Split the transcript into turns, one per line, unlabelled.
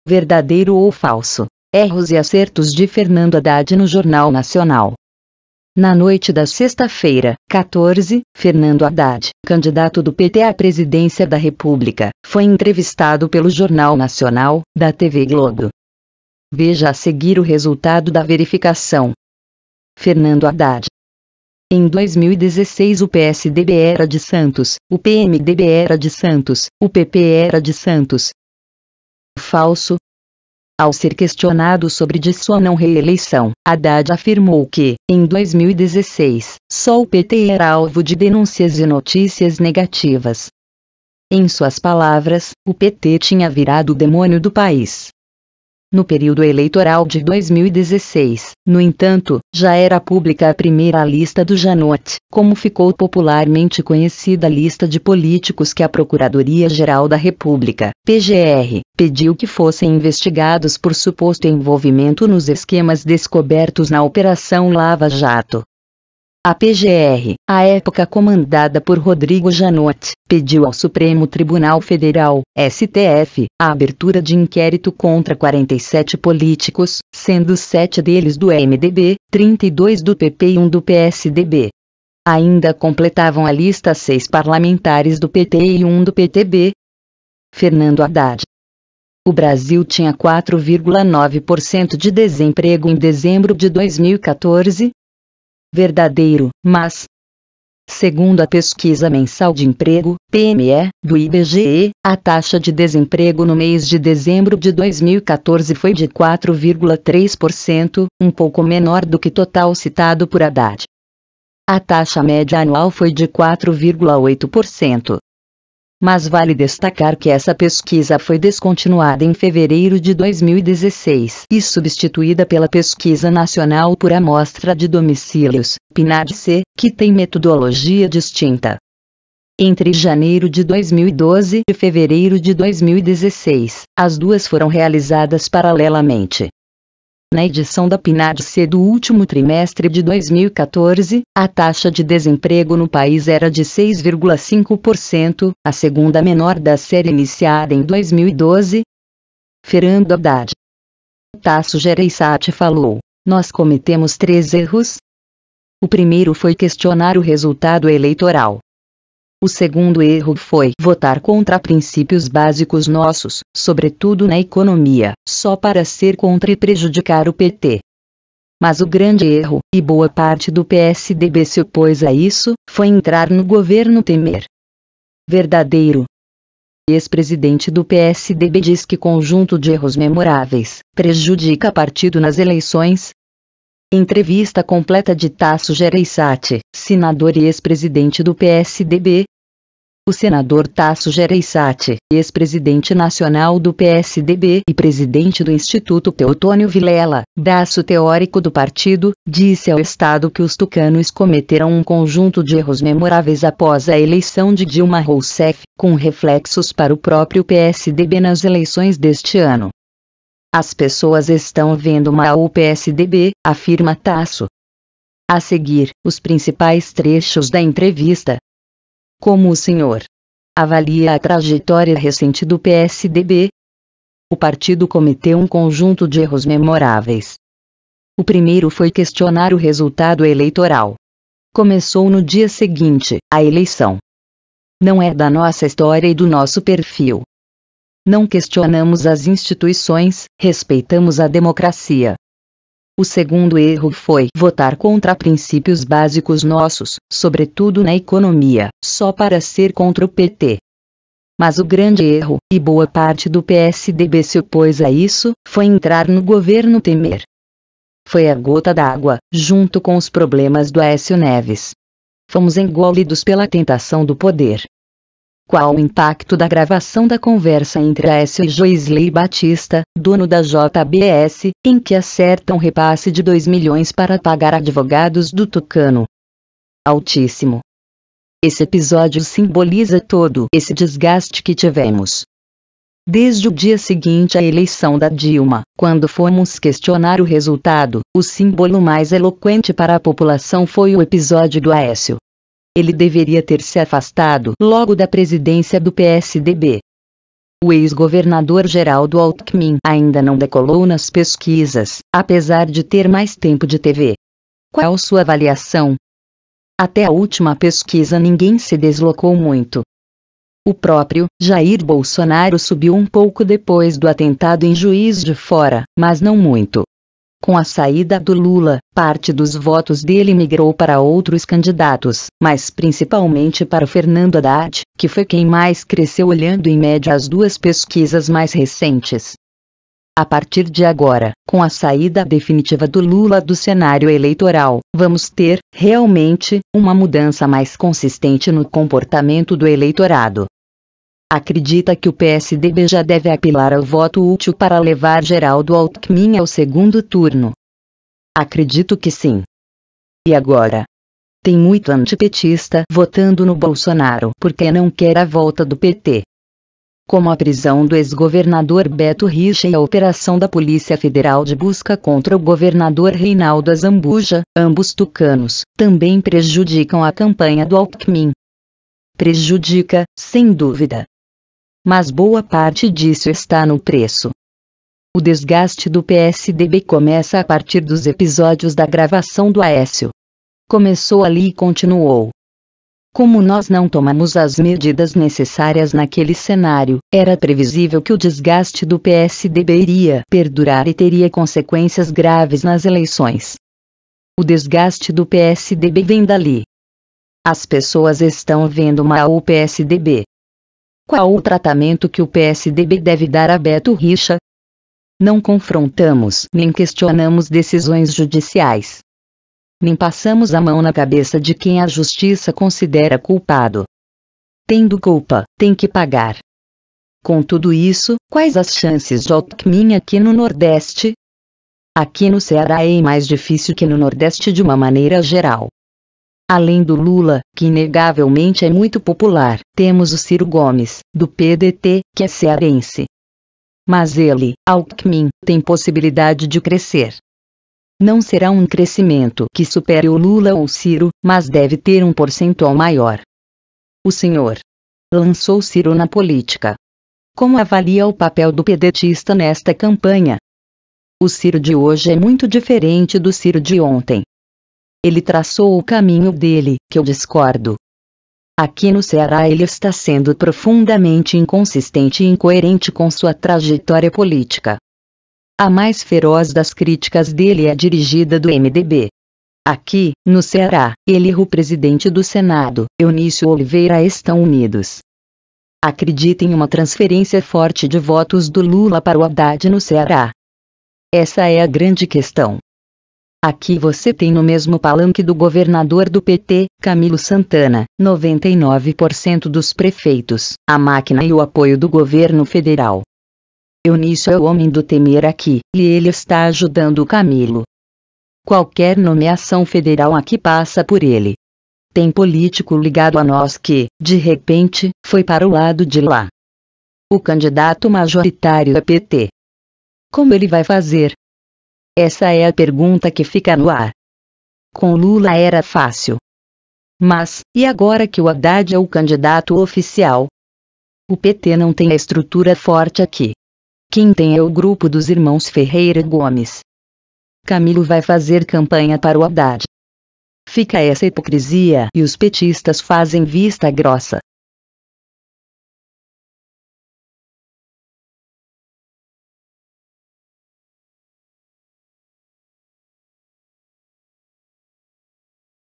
Verdadeiro ou falso? Erros e acertos de Fernando Haddad no Jornal Nacional. Na noite da sexta-feira, 14, Fernando Haddad, candidato do PT à presidência da República, foi entrevistado pelo Jornal Nacional, da TV Globo. Veja a seguir o resultado da verificação. Fernando Haddad. Em 2016 o PSDB era de Santos, o PMDB era de Santos, o PP era de Santos. Falso. Ao ser questionado sobre de sua não reeleição, Haddad afirmou que, em 2016, só o PT era alvo de denúncias e notícias negativas. Em suas palavras, o PT tinha virado o demônio do país. No período eleitoral de 2016, no entanto, já era pública a primeira lista do Janote, como ficou popularmente conhecida a lista de políticos que a Procuradoria-Geral da República, PGR, pediu que fossem investigados por suposto envolvimento nos esquemas descobertos na Operação Lava Jato. A PGR, à época comandada por Rodrigo Janote, pediu ao Supremo Tribunal Federal, STF, a abertura de inquérito contra 47 políticos, sendo 7 deles do MDB, 32 do PP e 1 do PSDB. Ainda completavam a lista 6 parlamentares do PT e 1 do PTB. Fernando Haddad. O Brasil tinha 4,9% de desemprego em dezembro de 2014. Verdadeiro, mas, segundo a Pesquisa Mensal de Emprego, PME, do IBGE, a taxa de desemprego no mês de dezembro de 2014 foi de 4,3%, um pouco menor do que total citado por Haddad. A taxa média anual foi de 4,8%. Mas vale destacar que essa pesquisa foi descontinuada em fevereiro de 2016 e substituída pela Pesquisa Nacional por Amostra de Domicílios, PNAD-C, que tem metodologia distinta. Entre janeiro de 2012 e fevereiro de 2016, as duas foram realizadas paralelamente. Na edição da PNAD-C do último trimestre de 2014, a taxa de desemprego no país era de 6,5%, a segunda menor da série iniciada em 2012. Fernando Haddad. Tasso Gereissati falou: "Nós cometemos 3 erros. O primeiro foi questionar o resultado eleitoral. O segundo erro foi votar contra princípios básicos nossos, sobretudo na economia, só para ser contra e prejudicar o PT. Mas o grande erro, e boa parte do PSDB se opôs a isso, foi entrar no governo Temer." Verdadeiro. Ex-presidente do PSDB diz que conjunto de erros memoráveis prejudica partido nas eleições. Entrevista completa de Tasso Gereissati, senador e ex-presidente do PSDB. O senador Tasso Gereissati, ex-presidente nacional do PSDB e presidente do Instituto Teotônio Vilela, braço teórico do partido, disse ao Estado que os tucanos cometeram um conjunto de erros memoráveis após a eleição de Dilma Rousseff, com reflexos para o próprio PSDB nas eleições deste ano. As pessoas estão vendo mal o PSDB, afirma Tasso. A seguir, os principais trechos da entrevista. Como o senhor avalia a trajetória recente do PSDB? O partido cometeu um conjunto de erros memoráveis. O primeiro foi questionar o resultado eleitoral. Começou no dia seguinte, à eleição. Não é da nossa história e do nosso perfil. Não questionamos as instituições, respeitamos a democracia. O segundo erro foi votar contra princípios básicos nossos, sobretudo na economia, só para ser contra o PT. Mas o grande erro, e boa parte do PSDB se opôs a isso, foi entrar no governo Temer. Foi a gota d'água, junto com os problemas do Aécio Neves. Fomos engolidos pela tentação do poder. Qual o impacto da gravação da conversa entre Aécio e Joisley Batista, dono da JBS, em que acertam repasse de 2 milhões para pagar advogados do tucano? Altíssimo. Esse episódio simboliza todo esse desgaste que tivemos. Desde o dia seguinte à eleição da Dilma, quando fomos questionar o resultado, o símbolo mais eloquente para a população foi o episódio do Aécio. Ele deveria ter se afastado logo da presidência do PSDB. O ex-governador Geraldo Alckmin ainda não decolou nas pesquisas, apesar de ter mais tempo de TV. Qual sua avaliação? Até a última pesquisa ninguém se deslocou muito. O próprio Jair Bolsonaro subiu um pouco depois do atentado em Juiz de Fora, mas não muito. Com a saída do Lula, parte dos votos dele migrou para outros candidatos, mas principalmente para Fernando Haddad, que foi quem mais cresceu olhando em média as duas pesquisas mais recentes. A partir de agora, com a saída definitiva do Lula do cenário eleitoral, vamos ter, realmente, uma mudança mais consistente no comportamento do eleitorado. Acredita que o PSDB já deve apelar ao voto útil para levar Geraldo Alckmin ao segundo turno? Acredito que sim. E agora? Tem muito antipetista votando no Bolsonaro porque não quer a volta do PT. Como a prisão do ex-governador Beto Richa e a operação da Polícia Federal de busca contra o governador Reinaldo Azambuja, ambos tucanos, também prejudicam a campanha do Alckmin. Prejudica, sem dúvida. Mas boa parte disso está no preço. O desgaste do PSDB começa a partir dos episódios da gravação do Aécio. Começou ali e continuou. Como nós não tomamos as medidas necessárias naquele cenário, era previsível que o desgaste do PSDB iria perdurar e teria consequências graves nas eleições. O desgaste do PSDB vem dali. As pessoas estão vendo mal o PSDB. Qual o tratamento que o PSDB deve dar a Beto Richa? Não confrontamos nem questionamos decisões judiciais. Nem passamos a mão na cabeça de quem a justiça considera culpado. Tendo culpa, tem que pagar. Com tudo isso, quais as chances de Alckmin aqui no Nordeste? Aqui no Ceará é mais difícil que no Nordeste de uma maneira geral. Além do Lula, que inegavelmente é muito popular, temos o Ciro Gomes, do PDT, que é cearense. Mas ele, Alckmin, tem possibilidade de crescer. Não será um crescimento que supere o Lula ou o Ciro, mas deve ter um percentual maior. O senhor lançou Ciro na política. Como avalia o papel do pedetista nesta campanha? O Ciro de hoje é muito diferente do Ciro de ontem. Ele traçou o caminho dele, que eu discordo. Aqui no Ceará ele está sendo profundamente inconsistente e incoerente com sua trajetória política. A mais feroz das críticas dele é dirigida do MDB. Aqui, no Ceará, ele e o presidente do Senado, Eunício Oliveira, estão unidos. Acredita em uma transferência forte de votos do Lula para o Haddad no Ceará? Essa é a grande questão. Aqui você tem no mesmo palanque do governador do PT, Camilo Santana, 99% dos prefeitos, a máquina e o apoio do governo federal. Eunício é o homem do temer aqui, e ele está ajudando o Camilo. Qualquer nomeação federal aqui passa por ele. Tem político ligado a nós que, de repente, foi para o lado de lá. O candidato majoritário é PT. Como ele vai fazer? Essa é a pergunta que fica no ar. Com Lula era fácil. Mas, e agora que o Haddad é o candidato oficial? O PT não tem a estrutura forte aqui. Quem tem é o grupo dos irmãos Ferreira Gomes. Camilo vai fazer campanha para o Haddad. Fica essa hipocrisia e os petistas fazem vista grossa.